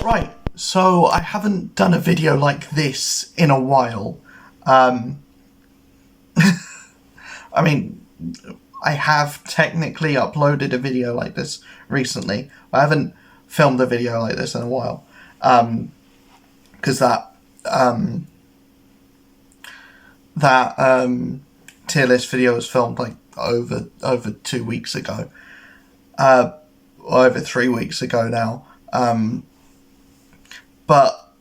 Right, so I haven't done a video like this in a while. I mean, I have technically uploaded a video like this recently, but I haven't filmed a video like this in a while. Because that tier list video was filmed like over 2 weeks ago. Over 3 weeks ago now. But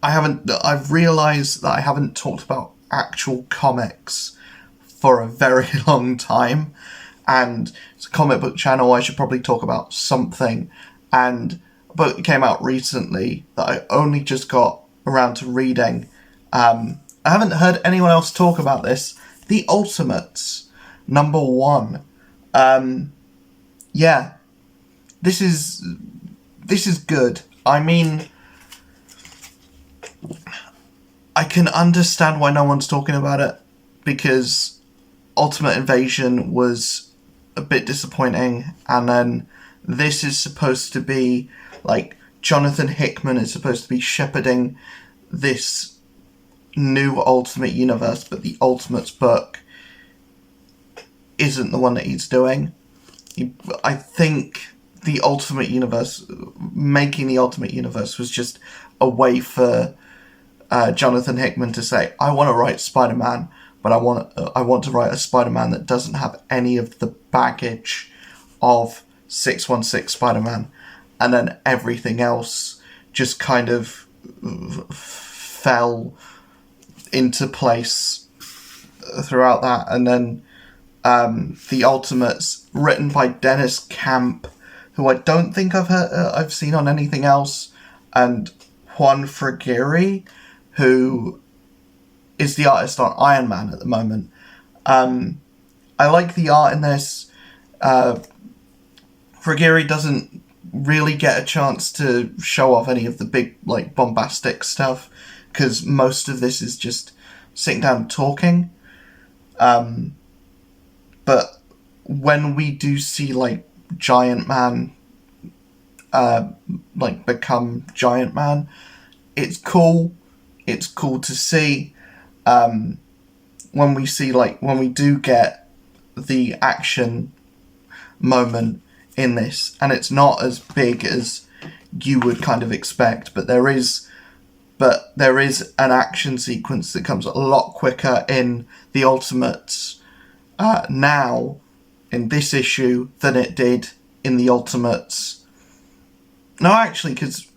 I've realised that I haven't talked about actual comics for a very long time, and it's a comic book channel. I should probably talk about something, and a book came out recently that I only just got around to reading. I haven't heard anyone else talk about this. The Ultimates, #1. Yeah, this is good. I mean, I can understand why no one's talking about it, because Ultimate Invasion was a bit disappointing, and then this is supposed to be, like, Jonathan Hickman is supposed to be shepherding this new Ultimate Universe, but the Ultimates book isn't the one that he's doing. I think the Ultimate Universe, making the Ultimate Universe, was just a way for Jonathan Hickman to say, I want to write Spider-Man, but I want to write a Spider-Man that doesn't have any of the baggage of 616 Spider-Man, and then everything else just kind of fell into place throughout that. And then The Ultimates, written by Dennis Camp, who I don't think I've seen on anything else, and Juan Frigeri, who is the artist on Iron Man at the moment. I like the art in this. Frigeri doesn't really get a chance to show off any of the big, like, bombastic stuff, because most of this is just sitting down and talking. But when we do see, like, Giant Man, become Giant Man, it's cool. It's cool to see. When we do get the action moment in this, and it's not as big as you would kind of expect, but there is an action sequence that comes a lot quicker in the Ultimates now, in this issue, than it did in the Ultimates. No, actually, because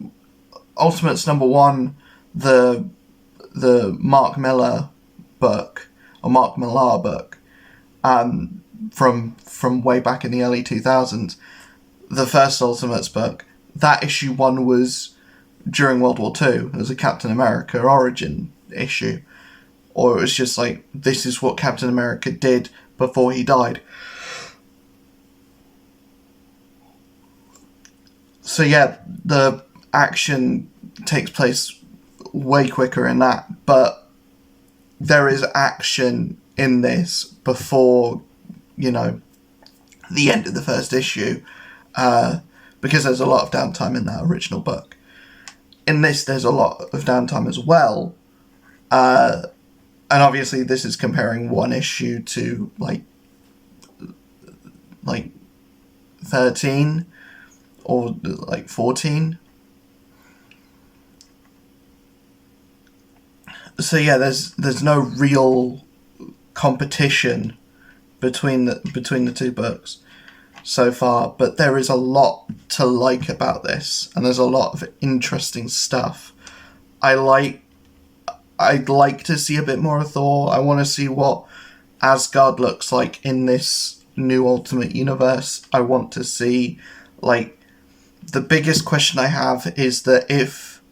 Ultimates #1, the Mark Millar book, or Mark Millar book, from way back in the early 2000s, the first Ultimates book, that issue 1 was during World War II. It was a Captain America origin issue. Or it was just like, this is what Captain America did before he died. So yeah, the action takes place way quicker in that, but there is action in this before, the end of the first issue, because there's a lot of downtime in that original book. In this, there's a lot of downtime as well, and obviously this is comparing one issue to, like 13, or, like, 14. So yeah, there's no real competition between the two books so far, but there is a lot to like about this, and there's a lot of interesting stuff. I'd like to see a bit more of Thor. I want to see what Asgard looks like in this new Ultimate Universe. I want to see, like, the biggest question I have is that if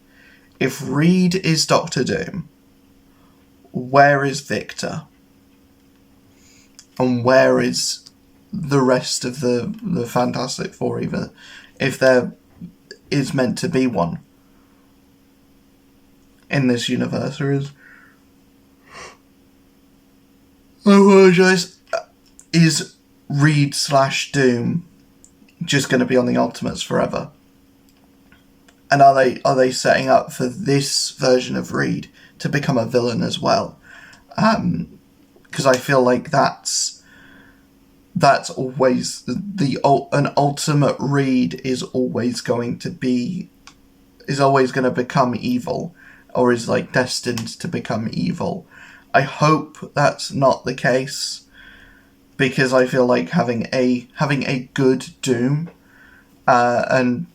Reed is Doctor Doom, where is Victor? And where is the rest of the Fantastic Four, even if there is meant to be one in this universe? Or is... I apologise. Is Reed /Doom just going to be on the Ultimates forever? And are they setting up for this version of Reed to become a villain as well? Because I feel like that's always an ultimate Reed is always going to become evil, or is like destined to become evil. I hope that's not the case, because I feel like having a good Doom, and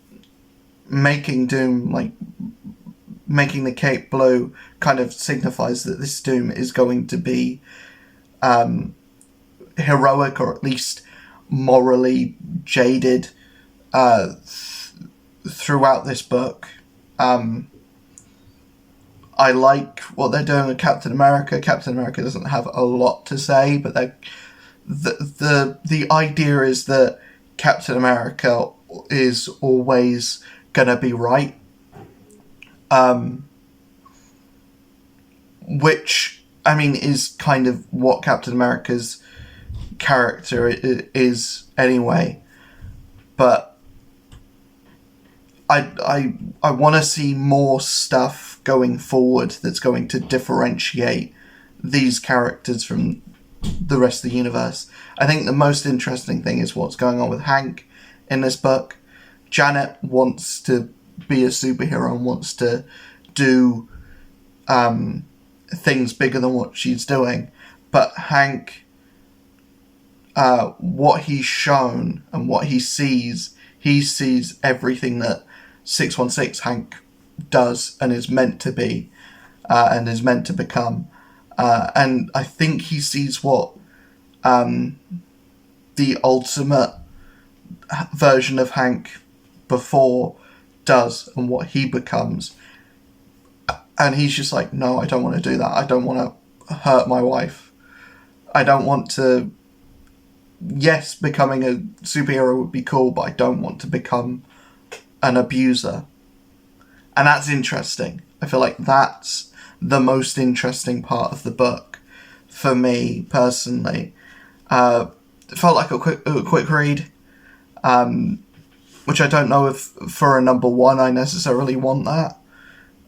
making Doom, like making the cape blue, kind of signifies that this Doom is going to be heroic, or at least morally jaded throughout this book. I like what they're doing with Captain America. Captain America doesn't have a lot to say, but the idea is that Captain America is always gonna be right, which, I mean, is kind of what Captain America's character is anyway. But I want to see more stuff going forward that's going to differentiate these characters from the rest of the universe. I think the most interesting thing is what's going on with Hank in this book. Janet wants to be a superhero and wants to do things bigger than what she's doing. But Hank, what he's shown and what he sees everything that 616 Hank does and is meant to be, and is meant to become. And I think he sees what the ultimate version of Hank before does and what he becomes. And he's just like, no, I don't want to do that. I don't want to hurt my wife. I don't want to... Yes, becoming a superhero would be cool, but I don't want to become an abuser. And that's interesting. I feel like that's the most interesting part of the book for me personally. It felt like a quick read, which I don't know if for a number one I necessarily want that.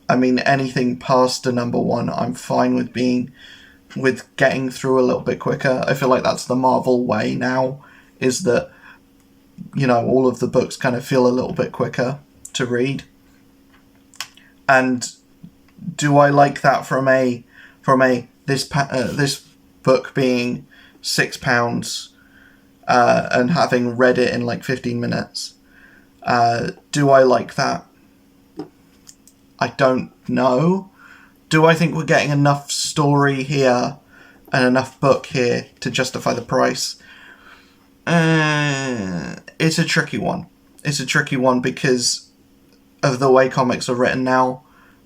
I mean, anything past a number one I'm fine with getting through a little bit quicker. I feel like that's the Marvel way now, is that, you know, all of the books kind of feel a little bit quicker to read. And do I like that from this book being £6 and having read it in like 15 minutes? Do I like that? I don't know. Do I think we're getting enough story here and enough book here to justify the price? It's a tricky one. It's a tricky one because of the way comics are written now.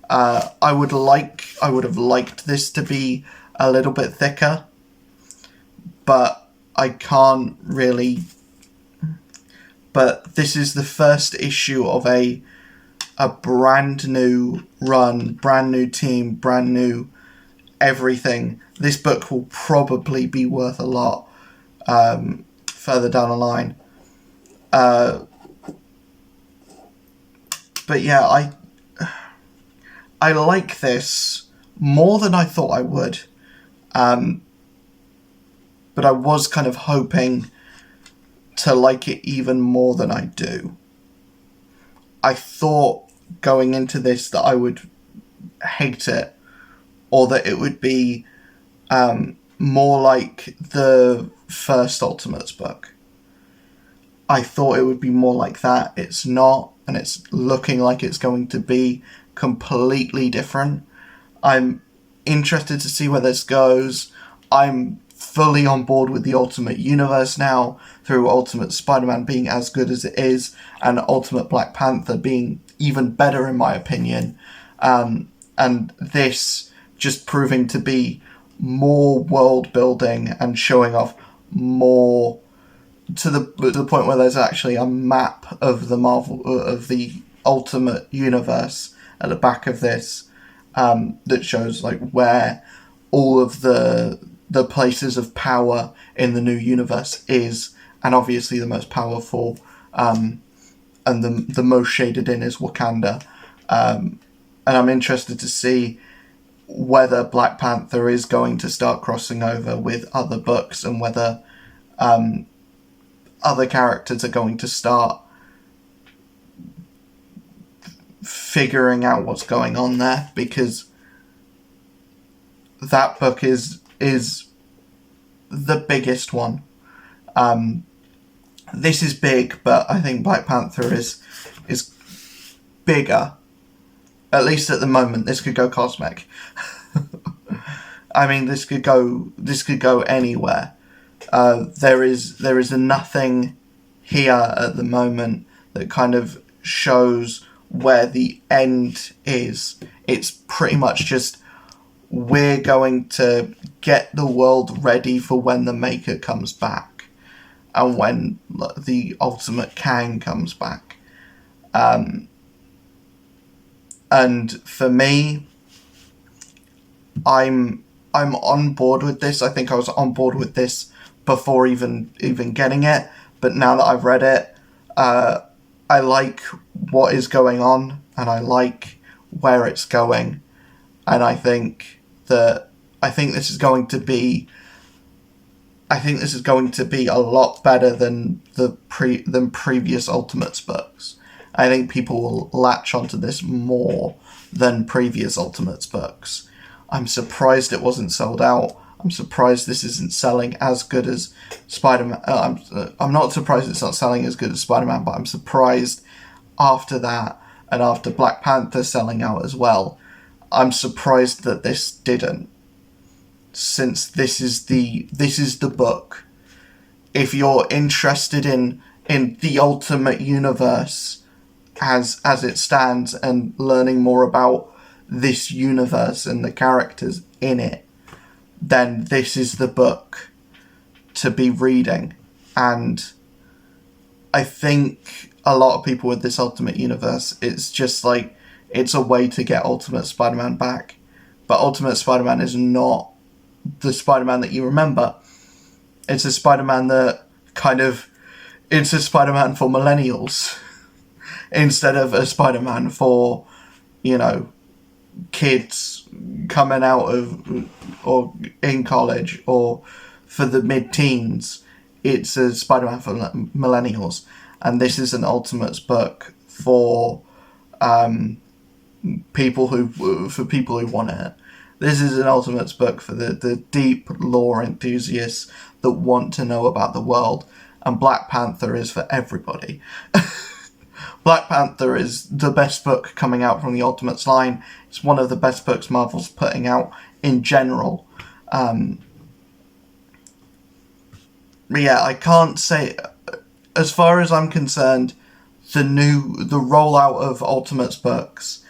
I would have liked this to be a little bit thicker, but I can't really. But this is the first issue of a brand new run, brand new team, brand new everything. This book will probably be worth a lot further down the line. But yeah, I like this more than I thought I would. But I was kind of hoping to like it even more than I do. I thought going into this that I would hate it, or that it would be more like the first Ultimates book. I thought it would be more like that. It's not, and it's looking like it's going to be completely different. I'm interested to see where this goes. I'm fully on board with the Ultimate Universe now, through Ultimate Spider-Man being as good as it is, and Ultimate Black Panther being even better in my opinion, and this just proving to be more world building and showing off more, to the point where there's actually a map of the Ultimate Universe at the back of this, that shows like where all of the places of power in the new universe is, and obviously the most powerful and the most shaded in is Wakanda. And I'm interested to see whether Black Panther is going to start crossing over with other books, and whether other characters are going to start figuring out what's going on there, because that book is the biggest one. This is big, but I think Black Panther is bigger. At least at the moment. This could go cosmic. I mean, this could go anywhere. There is nothing here at the moment that kind of shows where the end is. It's pretty much just, we're going to get the world ready for when the Maker comes back, and when the Ultimate Kang comes back. And for me, I'm on board with this. I think I was on board with this before even getting it, but now that I've read it, I like what is going on, and I like where it's going, and I think this is going to be a lot better than previous Ultimates books. I think people will latch onto this more than previous Ultimates books. I'm surprised it wasn't sold out. I'm surprised this isn't selling as good as Spider-Man. I'm not surprised it's not selling as good as Spider-Man, but I'm surprised after that, and after Black Panther selling out as well, I'm surprised that this didn't. Since this is the book. If you're interested in the Ultimate Universe as it stands, and learning more about this universe and the characters in it, then this is the book to be reading. And I think a lot of people with this Ultimate Universe, it's just like, it's a way to get Ultimate Spider-Man back. But Ultimate Spider-Man is not the Spider-Man that you remember. It's a Spider-Man that it's a Spider-Man for millennials. Instead of a Spider-Man for, kids coming out of, or in college, or for the mid-teens. It's a Spider-Man for millennials. And this is an Ultimates book for people who want it. This is an Ultimates book for the deep lore enthusiasts that want to know about the world. And Black Panther is for everybody. Black Panther is the best book coming out from the Ultimates line. It's one of the best books Marvel's putting out in general. Yeah, I can't say, as far as I'm concerned, the rollout of Ultimates books,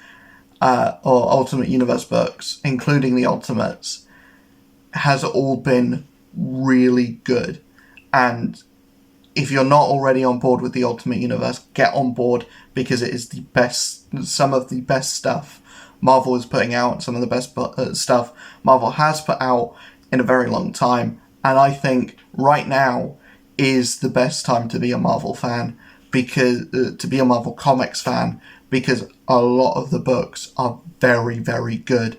or Ultimate Universe books, including the Ultimates, has all been really good. And if you're not already on board with the Ultimate Universe, get on board, because it is some of the best stuff Marvel is putting out, some of the best stuff Marvel has put out in a very long time. And I think right now is the best time to be a Marvel fan, because to be a Marvel Comics fan, because a lot of the books are very, very good.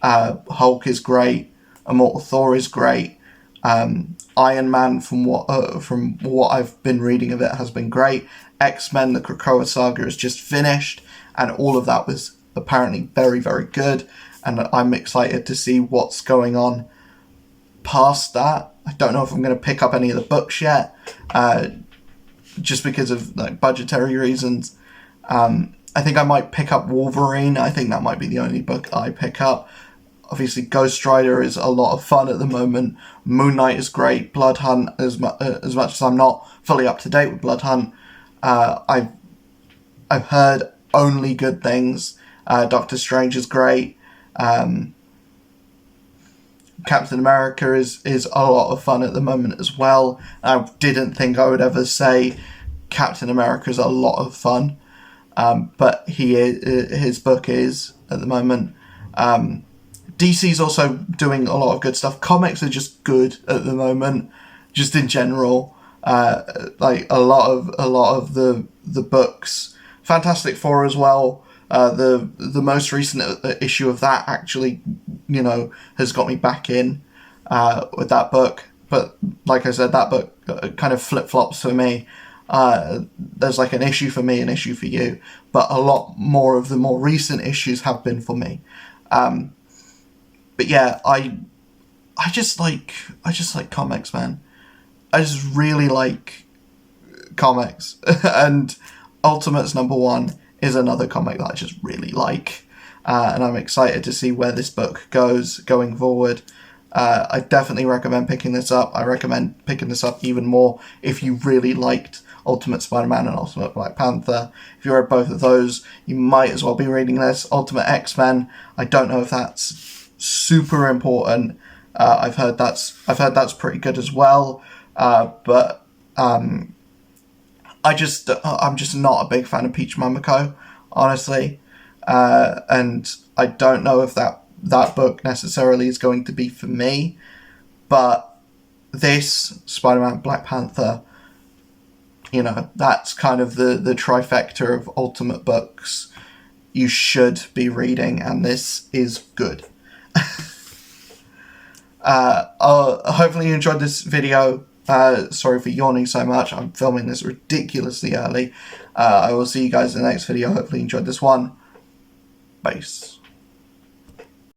Hulk is great. Immortal Thor is great. Iron Man, from what I've been reading of it, has been great. X-Men, the Krakoa saga is just finished, and all of that was apparently very, very good. And I'm excited to see what's going on past that. I don't know if I'm going to pick up any of the books yet, just because of budgetary reasons. I think I might pick up Wolverine. I think that might be the only book I pick up. Obviously, Ghost Rider is a lot of fun at the moment. Moon Knight is great. Blood Hunt, as much as I'm not fully up to date with Blood Hunt, I've heard only good things. Doctor Strange is great. Captain America is a lot of fun at the moment as well. I didn't think I would ever say Captain America is a lot of fun, but his book is at the moment. DC's also doing a lot of good stuff. Comics are just good at the moment, just in general. Like a lot of the books. Fantastic Four as well. The most recent issue of that actually, has got me back in with that book. But like I said, that book kind of flip-flops for me. There's like an issue for me, an issue for you, but a lot more of the more recent issues have been for me. But yeah, I just like comics, man. I just really like comics, and Ultimates #1 is another comic that I just really like, and I'm excited to see where this book goes going forward. I definitely recommend picking this up. I recommend picking this up even more if you really liked Ultimate Spider-Man and Ultimate Black Panther. If you read both of those, you might as well be reading this. Ultimate X-Men, I don't know if that's super important. I've heard that's pretty good as well. But I'm just not a big fan of Peach Momoko, honestly. And I don't know if that book necessarily is going to be for me. But this, Spider-Man, Black Panther, that's kind of the trifecta of Ultimate books you should be reading, and this is good. Hopefully you enjoyed this video. Sorry for yawning so much. I'm filming this ridiculously early. I will see you guys in the next video. Hopefully you enjoyed this one. Peace.